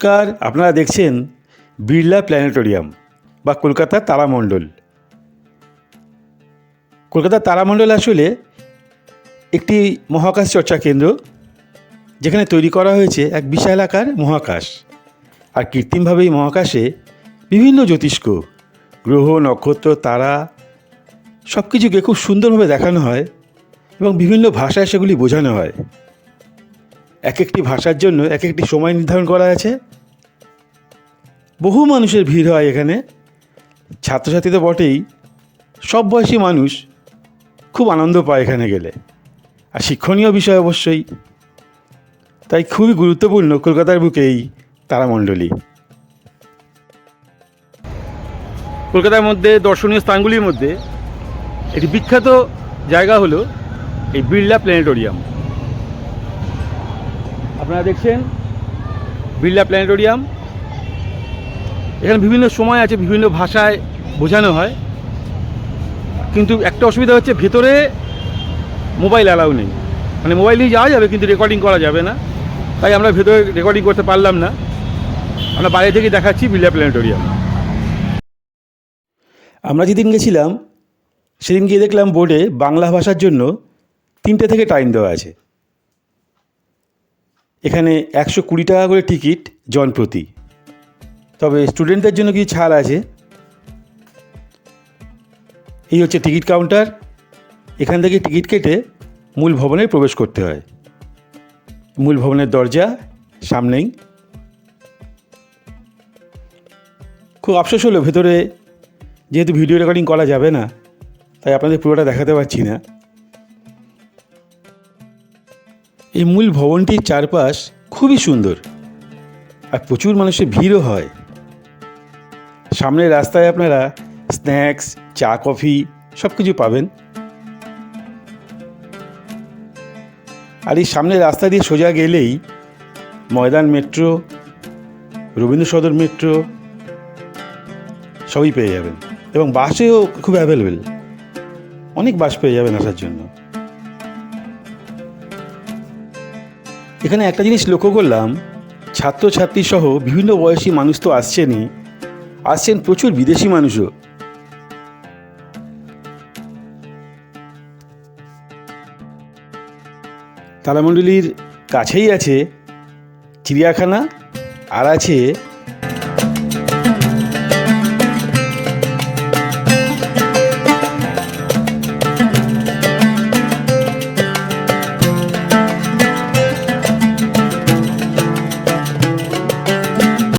নমস্কার, আপনারা দেখছেন বিড়লা প্ল্যানেটোরিয়াম বা কলকাতার তারামণ্ডল। কলকাতার তারামণ্ডল আসলে একটি মহাকাশ চর্চা কেন্দ্র, যেখানে তৈরি করা হয়েছে এক বিশাল আকার মহাকাশ। আর কৃত্রিমভাবে এই মহাকাশে বিভিন্ন জ্যোতিষ্ক, গ্রহ, নক্ষত্র, তারা সব কিছুকে খুব সুন্দরভাবে দেখানো হয় এবং বিভিন্ন ভাষায় সেগুলি বোঝানো হয়। এক একটি ভাষার জন্য এক একটি সময় নির্ধারণ করা আছে। বহু মানুষের ভিড় হয় এখানে, ছাত্রছাত্রী তো বটেই, সব বয়সী মানুষ খুব আনন্দ পায় এখানে গেলে, আর শিক্ষণীয় বিষয় অবশ্যই। তাই খুবই গুরুত্বপূর্ণ কলকাতার বুকে এই তারামণ্ডলী। কলকাতার মধ্যে দর্শনীয় স্থানগুলির মধ্যে একটি বিখ্যাত জায়গা হলো এই বিড়লা প্ল্যানেটোরিয়াম। আপনারা দেখছেন বিড়লা প্ল্যানেটোরিয়াম। এখানে বিভিন্ন সময় আছে, বিভিন্ন ভাষায় বোঝানো হয়, কিন্তু একটা অসুবিধা হচ্ছে ভেতরে মোবাইল অ্যালাউ নেই। মানে মোবাইল নিয়ে যাওয়া যাবে কিন্তু রেকর্ডিং করা যাবে না, তাই আমরা ভেতরে রেকর্ডিং করতে পারলাম না। আমরা বাইরে থেকে দেখাচ্ছি বিড়লা প্ল্যানেটোরিয়াম। আমরা যেদিন গেছিলাম সেদিন গিয়ে দেখলাম বোর্ডে বাংলা ভাষার জন্য 3টে থেকে টাইম দেওয়া আছে। এখানে 120 টাকা করে টিকিট জন প্রতি, তবে স্টুডেন্টদের জন্য কিছু ছাড় আছে। এই হচ্ছে টিকিট কাউন্টার। এখান থেকে টিকিট কেটে মূল ভবনে প্রবেশ করতে হয়। মূল ভবনের দরজা সামনেই। খুব আফসোস হলো ভেতরে যেহেতু ভিডিও রেকর্ডিং করা যাবে না, তাই আপনাদের পুরোটা দেখাতে পারছি না। এই মূল ভবনটির চারপাশ খুবই সুন্দর আর প্রচুর মানুষের ভিড়ও হয়। সামনের রাস্তায় আপনারা স্ন্যাক্স, চা, কফি সব কিছু পাবেন। আর এই সামনের রাস্তা দিয়ে সোজা গেলেই ময়দান মেট্রো, রবীন্দ্র সদন মেট্রো সবই পেয়ে যাবেন, এবং বাসেও খুব অ্যাভেলেবেল, অনেক বাস পেয়ে যাবেন আসার জন্য। এখানে একটা জিনিস লক্ষ্য করলাম, ছাত্রছাত্রী সহ বিভিন্ন বয়সী মানুষ তো আসছেন প্রচুর বিদেশি মানুষও। তারামণ্ডলীর কাছেই আছে চিড়িয়াখানা, আর আছে